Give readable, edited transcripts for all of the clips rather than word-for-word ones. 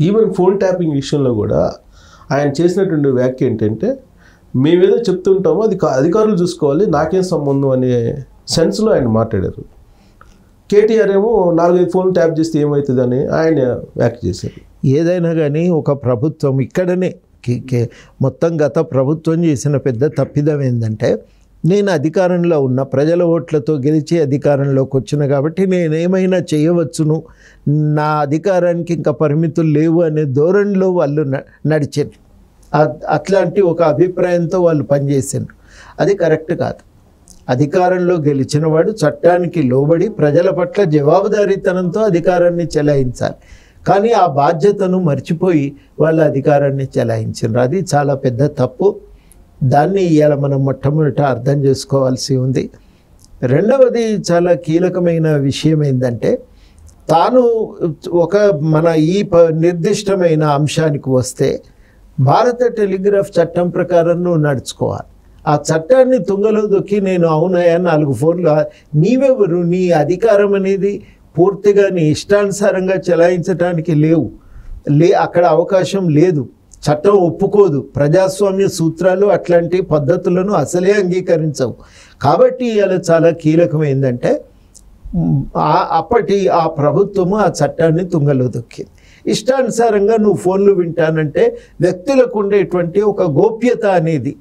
Even phone tapping విషయంలో కూడా ఆయన చేసినటువంటి వ్యాఖ్య ఏంటంటే మేమేదో చెప్తుంటామో అది అధికారులు చూసుకోవాలి, నాకేం సంబంధం అనే సెన్స్లో ఆయన మాట్లాడారు. కేటీఆర్ ఏమో 4-5 ఫోన్లు ట్యాప్ చేస్తే ఏమవుతుంది అని ఆయన వ్యాఖ్య చేశారు. ఏదైనా కానీ ఒక ప్రభుత్వం ఇక్కడనే మొత్తం గత ప్రభుత్వం చేసిన పెద్ద తప్పిదం ఏంటంటే, నేను అధికారంలో ఉన్న ప్రజల ఓట్లతో గెలిచి అధికారంలోకి వచ్చిన కాబట్టి నేనేమైనా చేయవచ్చును, నా అధికారానికి ఇంకా పరిమితులు లేవు అనే ధోరణిలో వాళ్ళు నడిచారు. అట్లాంటి ఒక అభిప్రాయంతో వాళ్ళు పనిచేసారు. అది కరెక్ట్ కాదు. అధికారంలో గెలిచిన వాడు చట్టానికి లోబడి ప్రజల పట్ల జవాబుదారీతనంతో అధికారాన్ని చెలాయించాలి. కానీ ఆ బాధ్యతను మర్చిపోయి వాళ్ళ అధికారాన్ని చెలాయించారు. అది చాలా పెద్ద తప్పు. దాన్ని ఇవాళ మనం మొట్టమొదట అర్థం చేసుకోవాల్సి ఉంది. రెండవది చాలా కీలకమైన విషయం ఏంటంటే, తాను ఒక మన ఈ నిర్దిష్టమైన అంశానికి వస్తే భారత టెలిగ్రాఫ్ చట్టం ప్రకారం నువ్వు నడుచుకోవాలి. ఆ చట్టాన్ని తుంగలో దొక్కి నేను అవునాయా 4 ఫోన్లు, నీవెవరు, నీ అధికారం అనేది పూర్తిగా నీ ఇష్టానుసారంగా చెలాయించడానికి అక్కడ అవకాశం లేదు. చట్టం ఒప్పుకోదు. ప్రజాస్వామ్య సూత్రాలు అట్లాంటి పద్ధతులను అసలే అంగీకరించవు. కాబట్టి ఇలా చాలా కీలకమైందంటే అప్పటి ఆ ప్రభుత్వము ఆ చట్టాన్ని తుంగలో దొక్కింది. ఇష్టానుసారంగా నువ్వు ఫోన్లు వింటానంటే వ్యక్తులకు ఉండేటువంటి ఒక గోప్యత అనేది,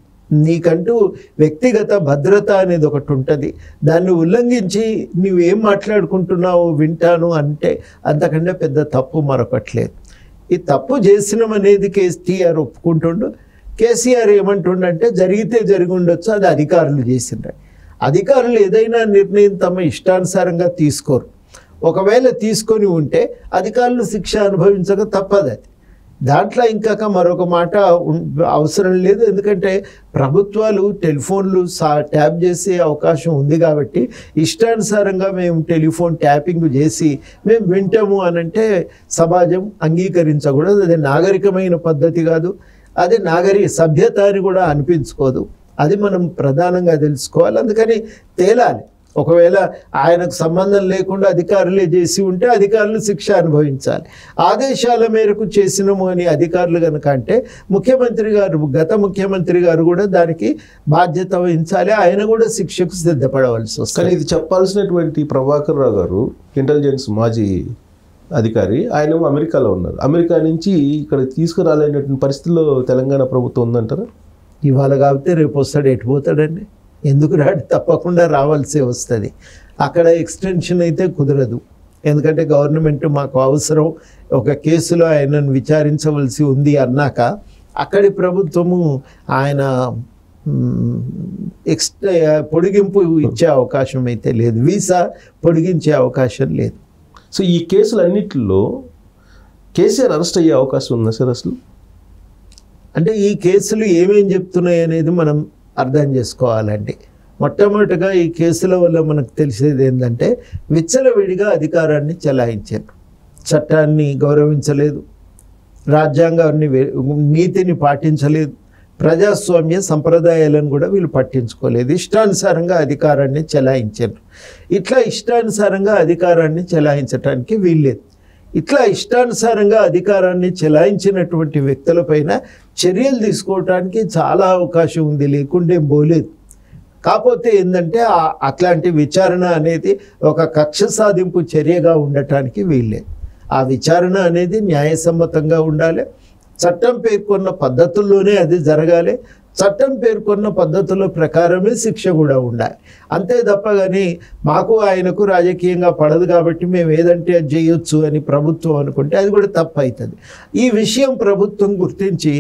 నీకంటూ వ్యక్తిగత భద్రత అనేది ఒకటి ఉంటుంది. దాన్ని ఉల్లంఘించి నువ్వేం మాట్లాడుకుంటున్నావు వింటాను అంటే అంతకంటే పెద్ద తప్పు మరొకట్లేదు. ఈ తప్పు చేసినామనేది కేసీఆర్ ఒప్పుకుంటుండు. కేసీఆర్ ఏమంటుండంటే జరిగితే జరిగి ఉండొచ్చు, అది అధికారులు చేసిండ్రు. అధికారులు ఏదైనా నిర్ణయం తమ ఇష్టానుసారంగా తీసుకోరు. ఒకవేళ తీసుకొని ఉంటే అధికారులు శిక్ష అనుభవించక తప్పదు. అది దాంట్లో ఇంకా మరొక మాట అవసరం లేదు. ఎందుకంటే ప్రభుత్వాలు టెలిఫోన్లు ట్యాప్ చేసే అవకాశం ఉంది కాబట్టి ఇష్టానుసారంగా మేము టెలిఫోన్ ట్యాపింగ్ చేసి మేము వింటాము అనంటే సమాజం అంగీకరించకూడదు. అది నాగరికమైన పద్ధతి కాదు. అది సభ్యత అని కూడా అనిపించుకోదు. అది మనం ప్రధానంగా తెలుసుకోవాలి. అందుకని తేలాలి. ఒకవేళ ఆయనకు సంబంధం లేకుండా అధికారులే చేసి ఉంటే అధికారులు శిక్ష అనుభవించాలి. ఆదేశాల మేరకు చేసినము అని అధికారులు కనుక అంటే గత ముఖ్యమంత్రి గారు కూడా దానికి బాధ్యత వహించాలి. ఆయన కూడా శిక్షకు సిద్ధపడవలసి వస్తుంది. కానీ ఇది చెప్పాల్సినటువంటి ప్రభాకర్ రావు గారు ఇంటెలిజెన్స్ మాజీ అధికారి, ఆయన అమెరికాలో ఉన్నారు. అమెరికా నుంచి ఇక్కడ తీసుకురాలేనటువంటి పరిస్థితుల్లో తెలంగాణ ప్రభుత్వం ఉందంటారా? ఇవాళ కాబట్టి రేపు వస్తాడు, ఎటు పోతాడండి? ఎందుకు రాడు? తప్పకుండా రావాల్సి వస్తుంది. అక్కడ ఎక్స్టెన్షన్ అయితే కుదరదు. ఎందుకంటే గవర్నమెంట్ మాకు అవసరం, ఒక కేసులో ఆయనను విచారించవలసి ఉంది అన్నాక అక్కడి ప్రభుత్వము ఆయన పొడిగింపు ఇచ్చే అవకాశం అయితే లేదు. వీసా పొడిగించే అవకాశం లేదు. సో ఈ కేసులన్నిటిలో కేసీఆర్ అరెస్ట్ అయ్యే అవకాశం ఉందా సార్ అసలు? అంటే ఈ కేసులు ఏమేం చెప్తున్నాయి అనేది మనం అర్థం చేసుకోవాలండి. మొట్టమొదటిగా ఈ కేసుల వల్ల మనకు తెలిసేది ఏంటంటే విచ్చలవిడిగా అధికారాన్ని చెలాయించారు. చట్టాన్ని గౌరవించలేదు, రాజ్యాంగాన్ని నీతిని పాటించలేదు, ప్రజాస్వామ్య సంప్రదాయాలను కూడా వీళ్ళు పట్టించుకోలేదు. ఇష్టానుసారంగా అధికారాన్ని చెలాయించారు. ఇట్లా ఇష్టానుసారంగా అధికారాన్ని చెలాయించడానికి వీల్లేదు. ఇట్లా ఇష్టానుసారంగా అధికారాన్ని చెలాయించినటువంటి వ్యక్తులపైన చర్యలు తీసుకోవడానికి చాలా అవకాశం ఉంది, లేకుంటే పోలేదు. కాకపోతే ఏంటంటే అట్లాంటి విచారణ అనేది ఒక కక్ష సాధింపు చర్యగా ఉండటానికి వీల్లేదు. ఆ విచారణ అనేది న్యాయసమ్మతంగా ఉండాలి. చట్టం పేర్కొన్న పద్ధతుల్లోనే అది జరగాలి. చట్టం పేర్కొన్న పద్ధతుల ప్రకారమే శిక్ష కూడా ఉండాలి. అంతే తప్ప కానీ మాకు ఆయనకు రాజకీయంగా పడదు కాబట్టి మేము ఏదంటే అది చేయొచ్చు అని ప్రభుత్వం అనుకుంటే అది కూడా తప్పు అవుతుంది. ఈ విషయం ప్రభుత్వం గుర్తించి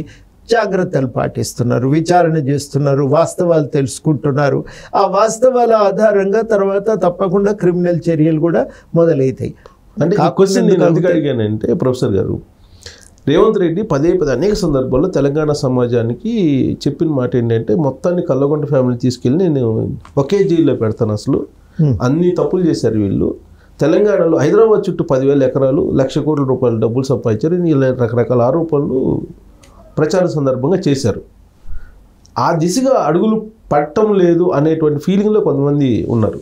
జాగ్రత్తలు పాటిస్తున్నారు, విచారణ చేస్తున్నారు, వాస్తవాలు తెలుసుకుంటున్నారు. ఆ వాస్తవాల ఆధారంగా తర్వాత తప్పకుండా క్రిమినల్ చర్యలు కూడా మొదలవుతాయి. అంటే ఆ క్వశ్చన్ నేను ఎందుకు అడిగానంటే, ప్రొఫెసర్ గారు రేవంత్ రెడ్డి పదే అనేక సందర్భాల్లో తెలంగాణ సమాజానికి చెప్పిన మాట ఏంటంటే మొత్తాన్ని కల్లగొండ ఫ్యామిలీ తీసుకెళ్ళి నేను ఒకే జైల్లో పెడతాను, అసలు అన్ని తప్పులు చేశారు వీళ్ళు, తెలంగాణలో హైదరాబాద్ చుట్టూ 10,000 ఎకరాలు 1,00,000 కోట్ల రూపాయలు డబ్బులు సంపాదించారు, ఇలా రకరకాల ఆరోపణలు ప్రచార సందర్భంగా చేశారు. ఆ దిశగా అడుగులు పట్టడం లేదు అనేటువంటి ఫీలింగ్లో కొంతమంది ఉన్నారు.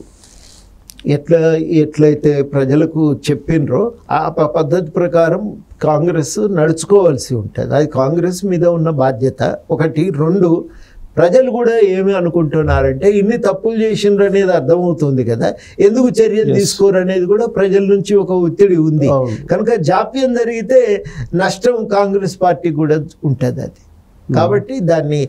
ఎట్లయితే ప్రజలకు చెప్పినరో ఆ పద్ధతి ప్రకారం కాంగ్రెస్ నడుచుకోవాల్సి ఉంటుంది. అది కాంగ్రెస్ మీద ఉన్న బాధ్యత ఒకటి. రెండు, ప్రజలు కూడా ఏమి అనుకుంటున్నారంటే ఇన్ని తప్పులు చేసిండ్రు అనేది అర్థమవుతుంది కదా, ఎందుకు చర్యలు తీసుకోరు అనేది కూడా ప్రజల నుంచి ఒక ఒత్తిడి ఉంది. కనుక జాప్యం జరిగితే నష్టం కాంగ్రెస్ పార్టీ కూడా ఉంటుంది అది. కాబట్టి దాన్ని